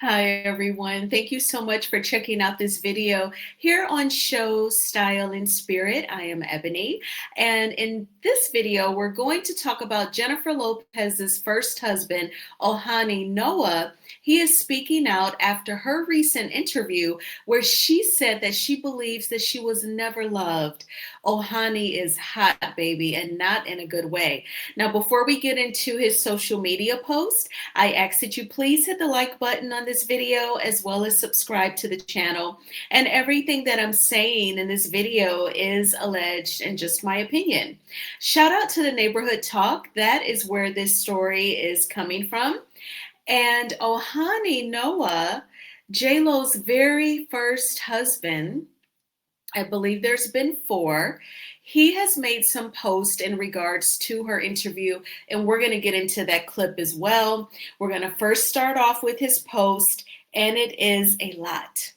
Hi, everyone. Thank you so much for checking out this video here on Show Style and Spirit. I am Ebony, and in this video, we're going to talk about Jennifer Lopez's first husband, Ojani Noah. He is speaking out after her recent interview where she said that she believes that she was never loved. Ojani is hot, baby, and not in a good way. Now, before we get into his social media post, I ask that you please hit the like button on this video as well as subscribe to the channel. And everything that I'm saying in this video is alleged and just my opinion. Shout out to the Neighborhood Talk. That is where this story is coming from. And Ojani Noah, J.Lo's very first husband, I believe there's been four. He has made some posts in regards to her interview, and we're going to get into that clip as well. We're going to first start off with his post, and it is a lot.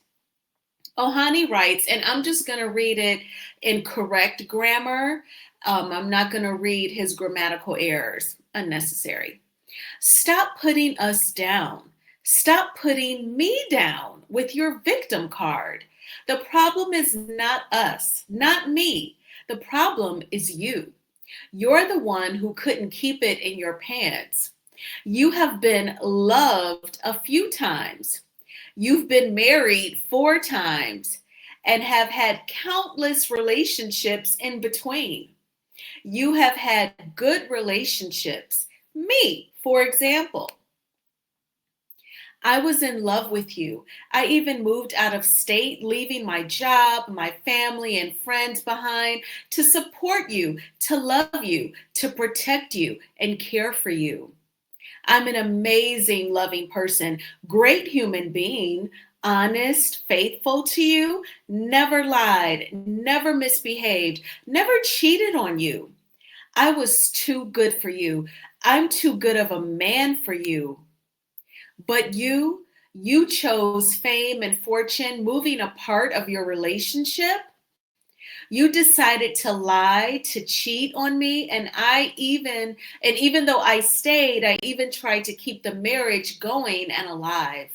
Ojani writes, and I'm just going to read it in correct grammar. I'm not going to read his grammatical errors, unnecessary. Stop putting us down. Stop putting me down with your victim card. The problem is not us, not me. The problem is you. You're the one who couldn't keep it in your pants. You have been loved a few times. You've been married 4 times and have had countless relationships in between. You have had good relationships. Me, for example. I was in love with you. I even moved out of state, leaving my job, my family, and friends behind to support you, to love you, to protect you, and care for you. I'm an amazing, loving person, great human being, honest, faithful to you, never lied, never misbehaved, never cheated on you. I was too good for you. I'm too good of a man for you. But you chose fame and fortune, moving a part of your relationship. You decided to lie, to cheat on me, and even though I stayed, I even tried to keep the marriage going and alive.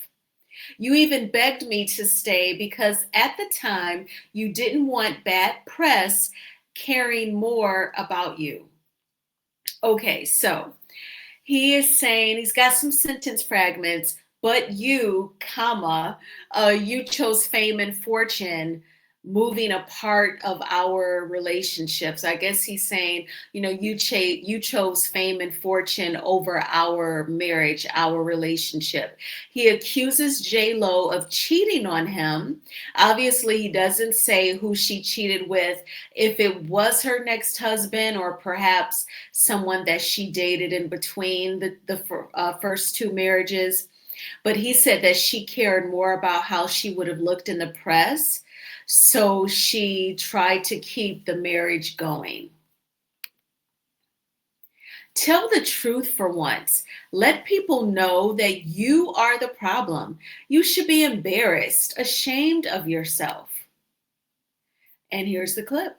You even begged me to stay because at the time you didn't want bad press caring more about you. Okay, so he is saying he's got some sentence fragments, but you, comma, you chose fame and fortune, moving a part of our relationships. I guess he's saying, you chose fame and fortune over our marriage, our relationship. He accuses J.Lo of cheating on him. Obviously, he doesn't say who she cheated with, if it was her next husband or perhaps someone that she dated in between the first two marriages. But he said that she cared more about how she would have looked in the press. So she tried to keep the marriage going. Tell the truth for once. Let people know that you are the problem. You should be embarrassed, ashamed of yourself. And here's the clip.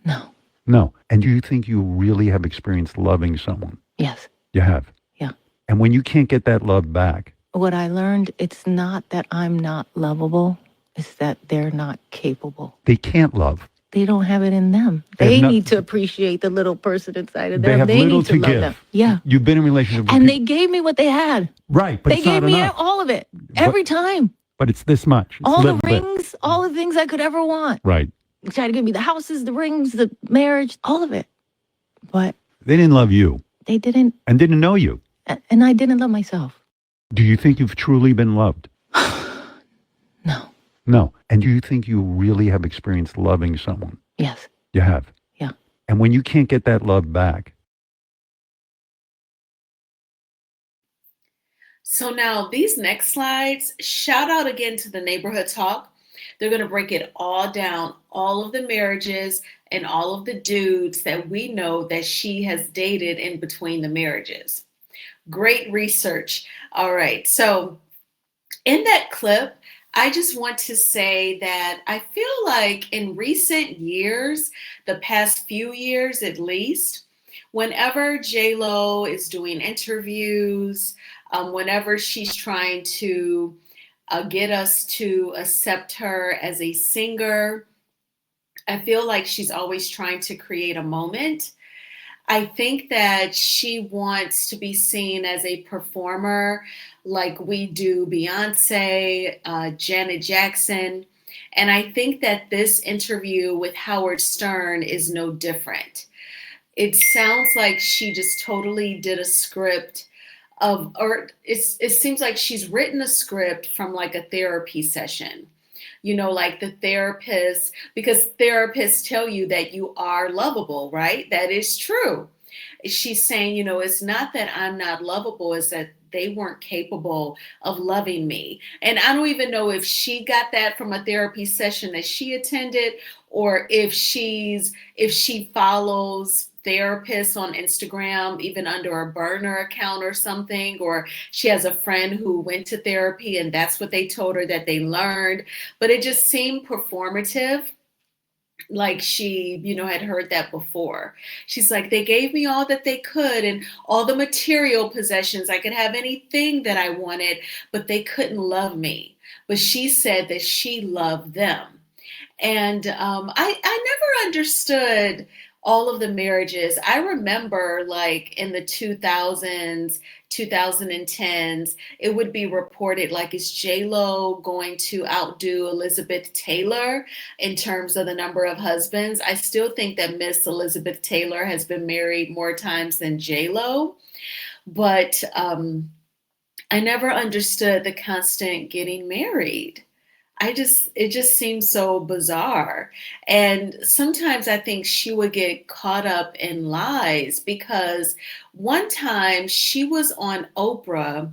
No. No. And do you think you really have experienced loving someone? Yes. You have? Yeah. And when you can't get that love back? What I learned, it's not that I'm not lovable. It's that they're not capable. They can't love. They don't have it in them. They need to appreciate the little person inside of them. They have little need to to love give. them. Yeah. You've been in a relationship with And they people. gave me what they had. Right, but they it's not gave me enough. all of it. Every time. But it's this much. It's all the little bit. rings, all the things I could ever want. Right. They tried to give me the houses, the rings, the marriage, all of it. But they didn't love you. They didn't. And didn't know you. And I didn't love myself. Do you think you've truly been loved? No. No. And do you think you really have experienced loving someone? Yes. You have? Yeah. And when you can't get that love back? So now these next slides, shout out again to the Neighborhood Talk. They're going to break it all down, all of the marriages and all of the dudes that we know that she has dated in between the marriages. Great research. All right. So in that clip, I just want to say that I feel like in recent years, the past few years at least, whenever J.Lo is doing interviews, whenever she's trying to get us to accept her as a singer, I feel like she's always trying to create a moment. I think that she wants to be seen as a performer like we do Beyonce, Janet Jackson. And I think that this interview with Howard Stern is no different. It sounds like she just totally did a script or it seems like she's written a script from like a therapy session. Like the therapist, because therapists tell you that you are lovable, right? That is true. She's saying, it's not that I'm not lovable, it's that they weren't capable of loving me. And I don't even know if she got that from a therapy session that she attended, or if she follows therapists on Instagram, even under a burner account or something, or she has a friend who went to therapy and that's what they told her that they learned. But it just seemed performative, like she, had heard that before. She's like, they gave me all that they could and all the material possessions. I could have anything that I wanted, but they couldn't love me. But she said that she loved them. And I never understood all of the marriages. I remember like in the 2000s, 2010s, it would be reported like, is J.Lo going to outdo Elizabeth Taylor in terms of the number of husbands? I still think that Miss Elizabeth Taylor has been married more times than J.Lo. But I never understood the constant getting married. It just seems so bizarre. And sometimes I think she would get caught up in lies because one time she was on Oprah.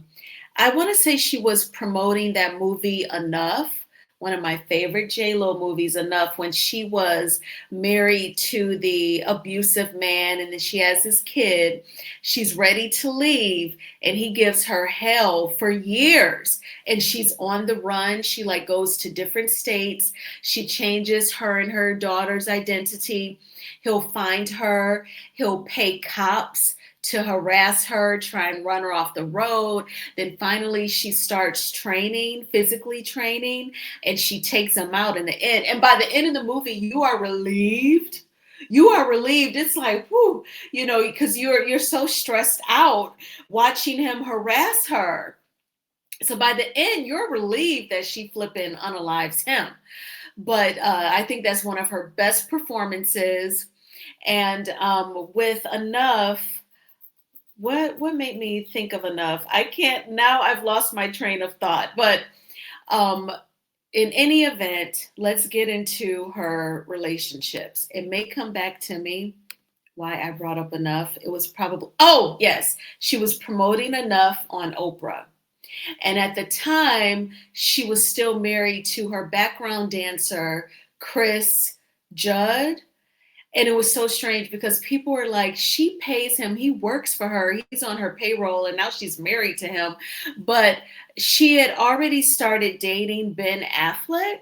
I want to say she was promoting that movie Enough, one of my favorite J.Lo movies, Enough, when she was married to the abusive man and then she has this kid. She's ready to leave and he gives her hell for years. And she's on the run. She like goes to different states. She changes her and her daughter's identity. He'll find her. He'll pay cops to harass her, try and run her off the road. Then finally she starts training, physically training, and she takes him out in the end. And by the end of the movie, you are relieved. You are relieved. It's like, whoo, because you're so stressed out watching him harass her. So by the end, you're relieved that she flipping unalives him. But I think that's one of her best performances. And with Enough, what made me think of Enough? I can't now. I've lost my train of thought. But in any event, let's get into her relationships. It may come back to me why I brought up Enough. It was probably, oh yes, she was promoting Enough on Oprah. And at the time, she was still married to her background dancer, Chris Judd. And it was so strange because people were like, she pays him, he works for her, he's on her payroll, and now she's married to him. But she had already started dating Ben Affleck,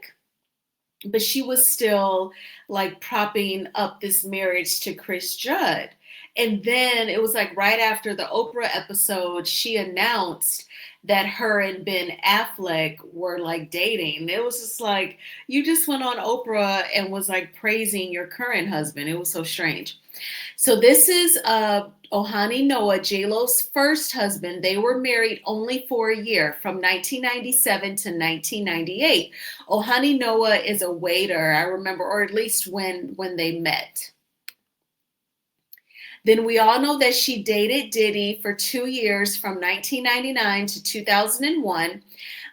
but she was still like propping up this marriage to Chris Judd. And then it was like right after the Oprah episode, she announced that her and Ben Affleck were like dating. It was just like, you just went on Oprah and was like praising your current husband. It was so strange. So this is Ojani Noa, J.Lo's first husband. They were married only for a year, from 1997 to 1998. Ojani Noa is a waiter, I remember, or at least when they met. Then we all know that she dated Diddy for 2 years from 1999 to 2001.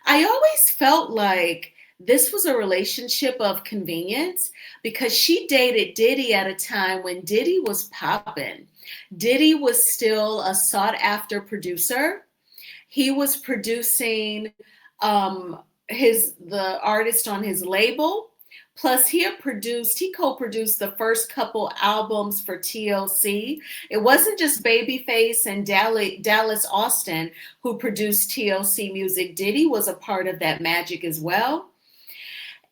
I always felt like this was a relationship of convenience because she dated Diddy at a time when Diddy was popping. Diddy was still a sought after producer. He was producing the artist on his label. Plus, he co-produced the first couple albums for TLC. It wasn't just Babyface and Dallas Austin who produced TLC music. Diddy was a part of that magic as well.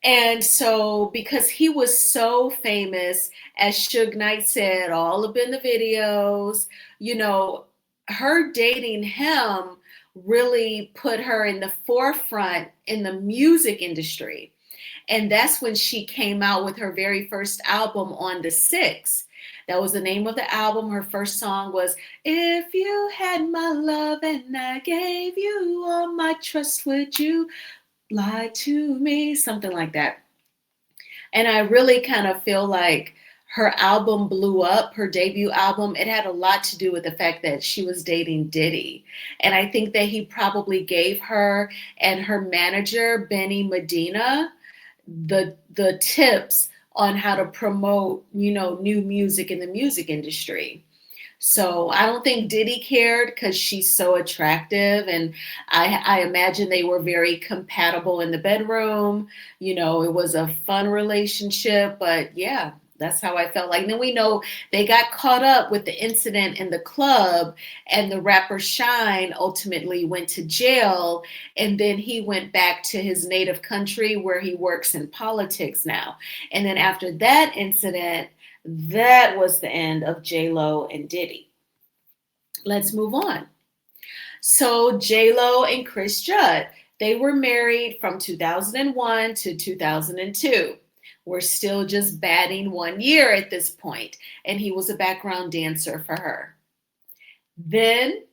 And so, because he was so famous, as Suge Knight said, all up in the videos, her dating him really put her in the forefront in the music industry. And that's when she came out with her very first album, On the Six. That was the name of the album. Her first song was If You Had My Love and I Gave You All My Trust, Would You Lie to Me? Something like that. And I really kind of feel like her album blew up, her debut album. It had a lot to do with the fact that she was dating Diddy. And I think that he probably gave her and her manager, Benny Medina, the tips on how to promote, new music in the music industry. So I don't think Diddy cared because she's so attractive. And I imagine they were very compatible in the bedroom. It was a fun relationship. But yeah, that's how I felt like. And then we know they got caught up with the incident in the club, and the rapper Shine ultimately went to jail. And then he went back to his native country where he works in politics now. And then after that incident, that was the end of J.Lo and Diddy. Let's move on. So J.Lo and Chris Judd, they were married from 2001 to 2002. We're still just batting 1 year at this point, and he was a background dancer for her. Then,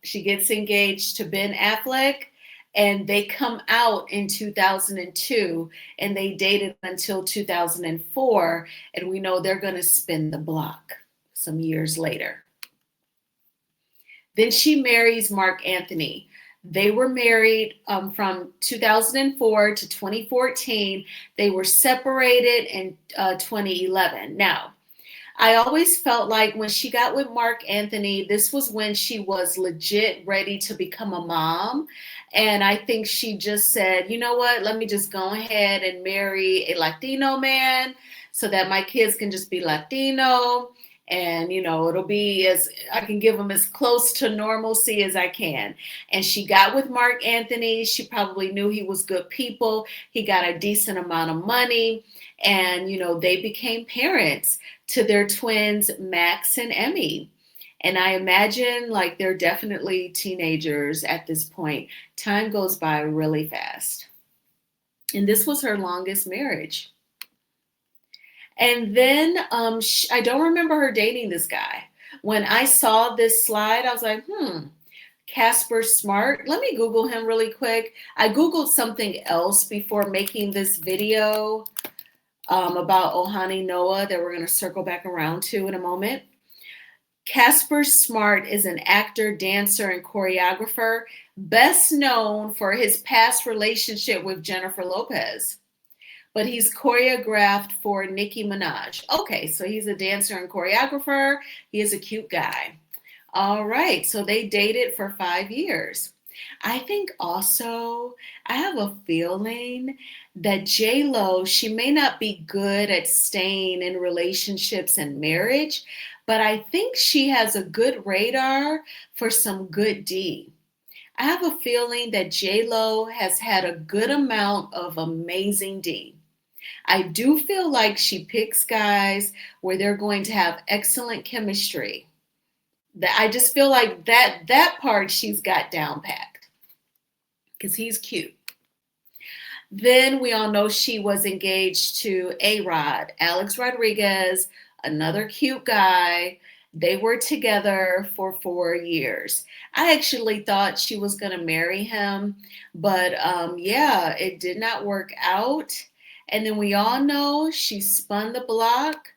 she gets engaged to Ben Affleck, and they come out in 2002, and they dated until 2004, and we know they're going to spin the block some years later. Then she marries Mark Anthony. They were married from 2004 to 2014. They were separated in 2011. Now, I always felt like when she got with Mark Anthony, this was when she was legit ready to become a mom. And I think she just said, you know what, let me just go ahead and marry a Latino man so that my kids can just be Latino. And, it'll be I can give them as close to normalcy as I can. And she got with Mark Anthony. She probably knew he was good people. He got a decent amount of money. And, they became parents to their twins, Max and Emmy. And I imagine like they're definitely teenagers at this point. Time goes by really fast. And this was her longest marriage. And then I don't remember her dating this guy. When I saw this slide, I was like, Casper Smart. Let me Google him really quick. I Googled something else before making this video about Ojani Noah that we're going to circle back around to in a moment. Casper Smart is an actor, dancer, and choreographer, best known for his past relationship with Jennifer Lopez. But he's choreographed for Nicki Minaj. Okay, so he's a dancer and choreographer. He is a cute guy. All right, so they dated for 5 years. I think also, I have a feeling that J.Lo, she may not be good at staying in relationships and marriage, but I think she has a good radar for some good D. I have a feeling that J.Lo has had a good amount of amazing D. I do feel like she picks guys where they're going to have excellent chemistry. I just feel like that part she's got down packed because he's cute. Then we all know she was engaged to A-Rod, Alex Rodriguez, another cute guy. They were together for 4 years. I actually thought she was going to marry him, but it did not work out. And then we all know she spun the block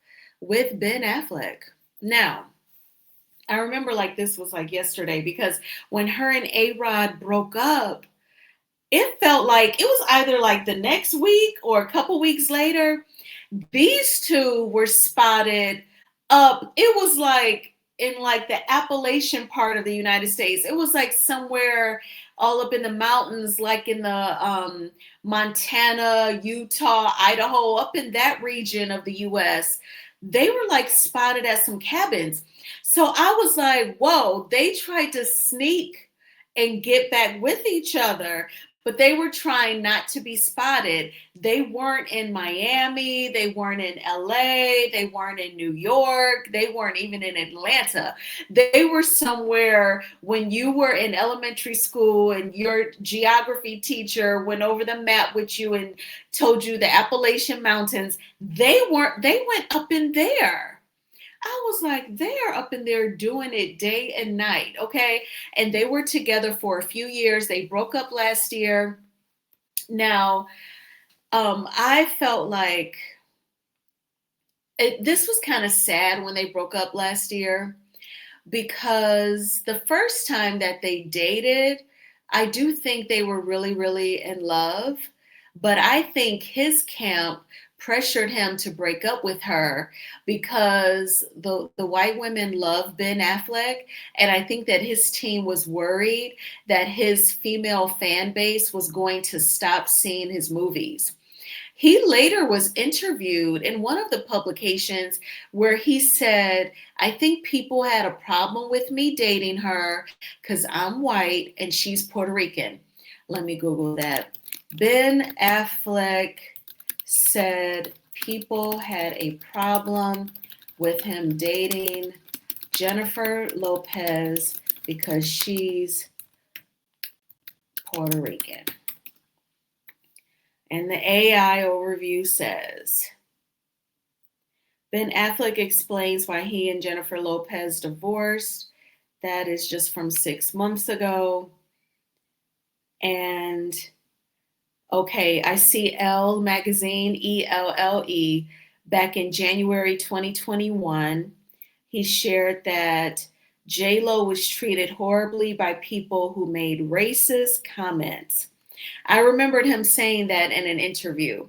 with Ben Affleck. Now, I remember like this was like yesterday because when her and A-Rod broke up, it felt like it was either like the next week or a couple weeks later, these two were spotted up. It was like in like the Appalachian part of the United States. It was like somewhere all up in the mountains, like in the Montana, Utah, Idaho, up in that region of the US. They were like spotted at some cabins. So I was like, whoa, they tried to sneak and get back with each other. but they were trying not to be spotted. They weren't in Miami, they weren't in LA, they weren't in New York, they weren't even in Atlanta. They were somewhere when you were in elementary school and your geography teacher went over the map with you and told you the Appalachian Mountains. They weren't, they went up in there. I was like, they're up in there doing it day and night, okay? And they were together for a few years. They broke up last year. Now, I felt like this was kind of sad when they broke up last year because the first time that they dated, I do think they were really, really in love. But I think his camp pressured him to break up with her because the white women love Ben Affleck. And I think that his team was worried that his female fan base was going to stop seeing his movies. He later was interviewed in one of the publications where he said, I think people had a problem with me dating her because I'm white and she's Puerto Rican. Let me Google that. Ben Affleck said people had a problem with him dating Jennifer Lopez because she's Puerto Rican. And the AI overview says, Ben Affleck explains why he and Jennifer Lopez divorced. That is just from 6 months ago. And okay, I see Elle magazine, ELLE, back in January 2021. He shared that J.Lo was treated horribly by people who made racist comments. I remembered him saying that in an interview.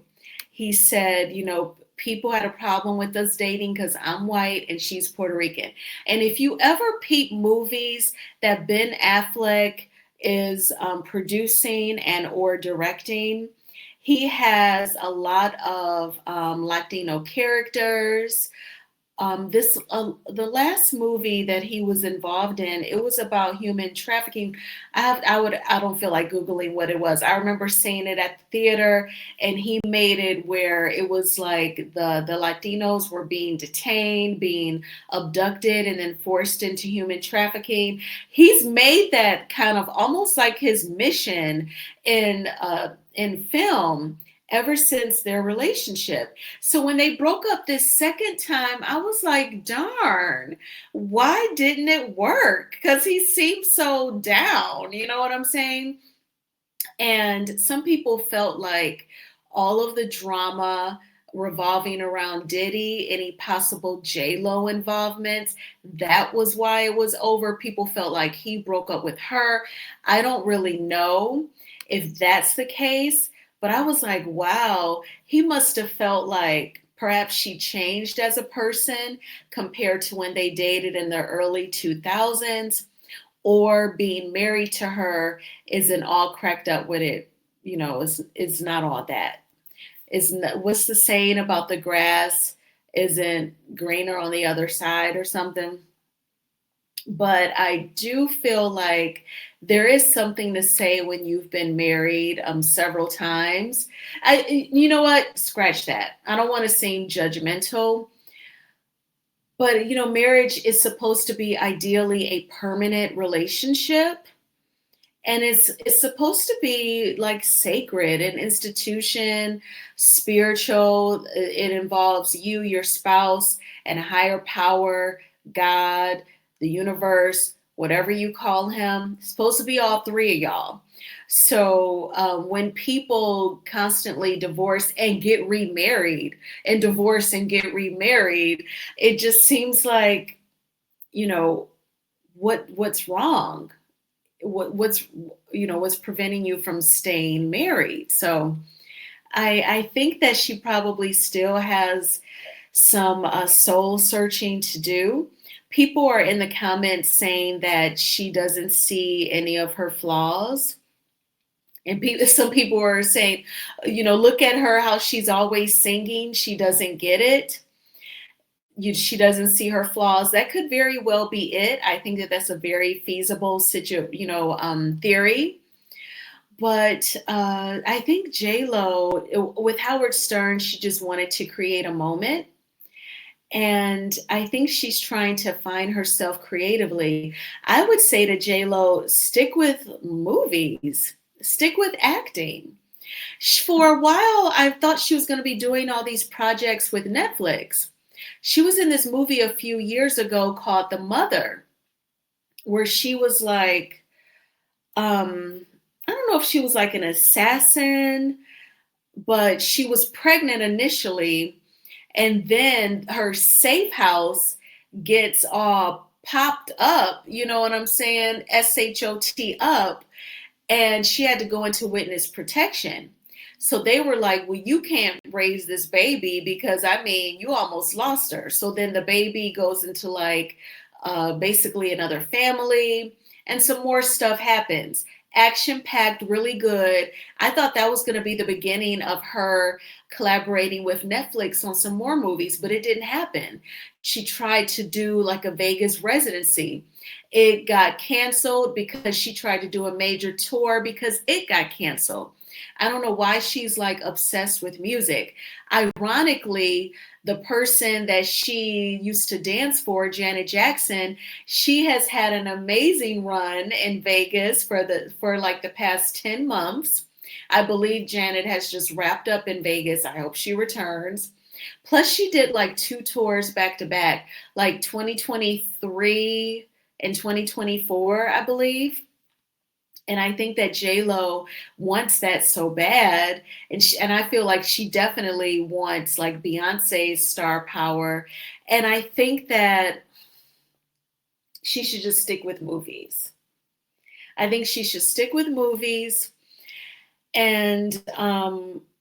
He said, you know, people had a problem with us dating because I'm white and she's Puerto Rican. And if you ever peep movies that Ben Affleck is producing and or directing, he has a lot of Latino characters. The last movie that he was involved in, it was about human trafficking. I don't feel like Googling what it was. I remember seeing it at the theater, and he made it where it was like the Latinos were being detained, being abducted, and then forced into human trafficking. He's made that kind of almost like his mission in film ever since their relationship. So when they broke up this second time, I was like, darn, why didn't it work? Because he seemed so down, you know what I'm saying? And some people felt like all of the drama revolving around Diddy, any possible J.Lo involvements, that was why it was over. People felt like he broke up with her. I don't really know if that's the case, but I was like, wow, he must have felt like perhaps she changed as a person compared to when they dated in the early 2000s, or being married to her isn't all cracked up with it. You know, it's not all that. It's not, what's the saying about the grass isn't greener on the other side or something? But I do feel like there is something to say when you've been married several times. You know what? Scratch that. I don't want to seem judgmental, but you know, marriage is supposed to be ideally a permanent relationship. And it's supposed to be like sacred, an institution, spiritual. It involves you, your spouse, and a higher power, God, the universe, whatever you call him. It's supposed to be all three of y'all. So when people constantly divorce and get remarried, and divorce and get remarried, it just seems like, you know, what's wrong? What's what's preventing you from staying married? So I think that she probably still has some soul searching to do. People are in the comments saying that she doesn't see any of her flaws. And some people are saying, you know, look at her, how she's always singing. She doesn't get it. She doesn't see her flaws. That could very well be it. I think that that's a very feasible theory. But I think J.Lo, with Howard Stern, she just wanted to create a moment. And I think she's trying to find herself creatively. I would say to J.Lo, stick with movies, stick with acting. For a while, I thought she was going to be doing all these projects with Netflix. She was in this movie a few years ago called The Mother, where she was like, I don't know if she was like an assassin, but she was pregnant initially, and then her safe house gets all popped up, you know what I'm saying? SHOT up, and she had to go into witness protection. So they were like, well, you can't raise this baby because I mean, you almost lost her. So then the baby goes into like basically another family, and some more stuff happens. Action packed, really good. I thought that was going to be the beginning of her collaborating with Netflix on some more movies, but it didn't happen. She tried to do like a Vegas residency. It got canceled because she tried to do a major tour because it got canceled. I don't know why she's like obsessed with music. Ironically, the person that she used to dance for, Janet Jackson, she has had an amazing run in Vegas for like the past 10 months. I believe Janet has just wrapped up in Vegas. I hope she returns. Plus, she did like two tours back to back, like 2023 and 2024, I believe. And I think that J Lo wants that so bad, and I feel like she definitely wants like Beyonce's star power. And I think that she should just stick with movies. I think she should stick with movies, and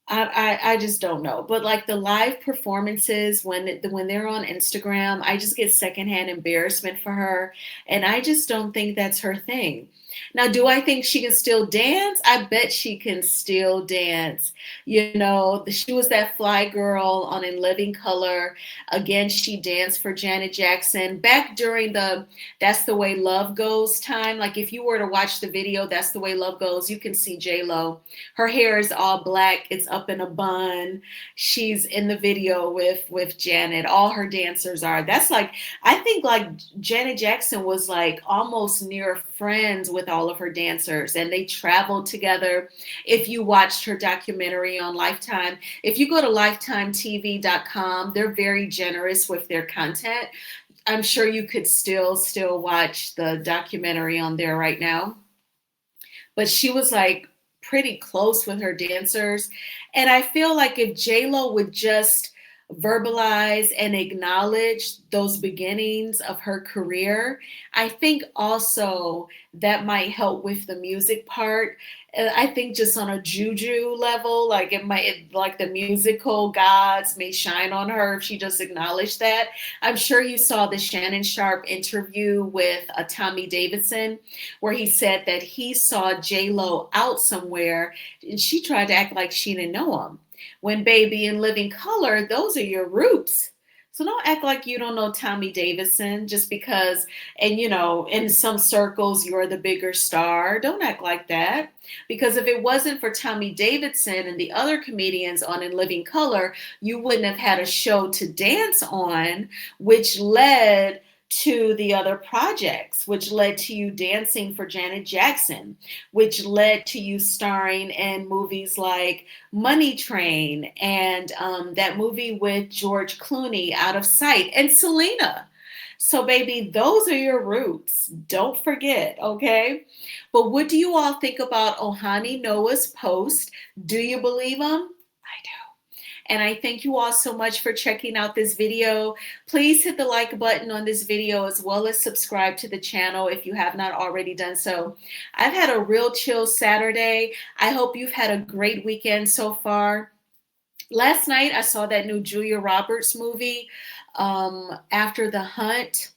I just don't know. But like the live performances when they're on Instagram, I just get secondhand embarrassment for her, and I just don't think that's her thing. Now, do I think she can still dance? I bet she can still dance. You know, she was that fly girl on In Living Color. Again, she danced for Janet Jackson back during the That's the Way Love Goes time. Like if you were to watch the video, That's the Way Love Goes, you can see J Lo. Her hair is all black. It's up in a bun. She's in the video with Janet. All her dancers are. That's like, I think like Janet Jackson was like almost near friends with all of her dancers, and they traveled together. If you watched her documentary on Lifetime, if you go to lifetimetv.com, they're very generous with their content. I'm sure you could still watch the documentary on there right now. But she was like pretty close with her dancers. And I feel like if J-Lo would just verbalize and acknowledge those beginnings of her career, I think also that might help with the music part. I think just on a juju level, like like the musical gods may shine on her if she just acknowledged that. I'm sure you saw the Shannon Sharp interview with Tommy Davidson, where he said that he saw J Lo out somewhere and she tried to act like she didn't know him. When baby in Living Color, those are your roots. So don't act like you don't know Tommy Davidson just because, and you know, in some circles, you're the bigger star. Don't act like that. Because if it wasn't for Tommy Davidson and the other comedians on In Living Color, you wouldn't have had a show to dance on, which led to the other projects, which led to you dancing for Janet Jackson, which led to you starring in movies like Money Train and that movie with George Clooney, Out of Sight, and Selena. So, baby, those are your roots. Don't forget, okay? But what do you all think about Ojani Noah's post? Do you believe him? I do. And I thank you all so much for checking out this video. Please hit the like button on this video as well as subscribe to the channel if you have not already done so. I've had a real chill Saturday. I hope you've had a great weekend so far. Last night, I saw that new Julia Roberts movie, After the Hunt.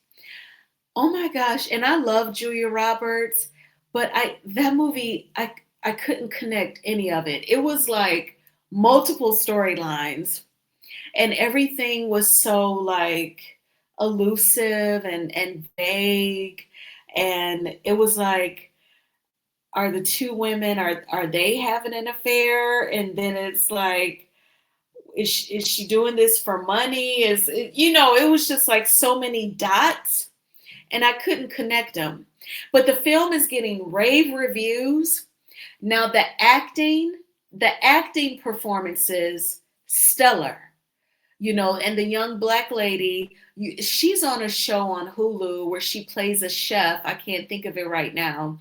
Oh my gosh, and I love Julia Roberts, but that movie, I couldn't connect any of it. It was like multiple storylines, and everything was so like elusive and vague, and it was like are the two women, are they having an affair? And then it's like, is she doing this for money? It was just like so many dots, and I couldn't connect them. But the film is getting rave reviews. Now the acting performances stellar. And the young black lady, she's on a show on Hulu where she plays a chef. I can't think of it right now.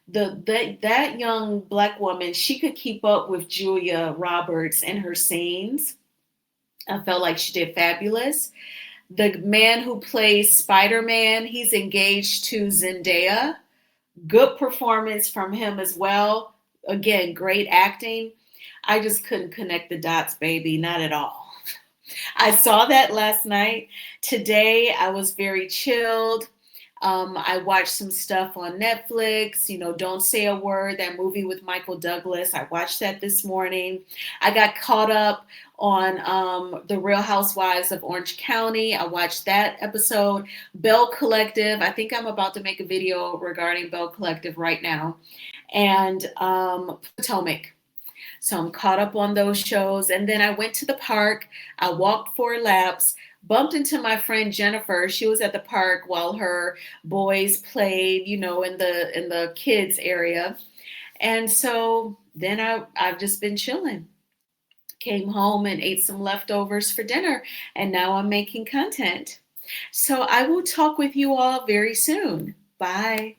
That young black woman, she could keep up with Julia Roberts in her scenes. I felt like she did fabulous. The man who plays Spider-Man, he's engaged to Zendaya. Good performance from him as well. Again, great acting. I just couldn't connect the dots, baby, not at all. I saw that last night. Today, I was very chilled. I watched some stuff on Netflix, Don't Say a Word, that movie with Michael Douglas. I watched that this morning. I got caught up on The Real Housewives of Orange County. I watched that episode. Bell Collective. I think I'm about to make a video regarding Bell Collective right now. And Potomac. So I'm caught up on those shows. And then I went to the park. I walked 4 laps, bumped into my friend Jennifer. She was at the park while her boys played, in the kids area. And so then I've just been chilling. Came home and ate some leftovers for dinner, and now I'm making content. So I will talk with you all very soon. Bye.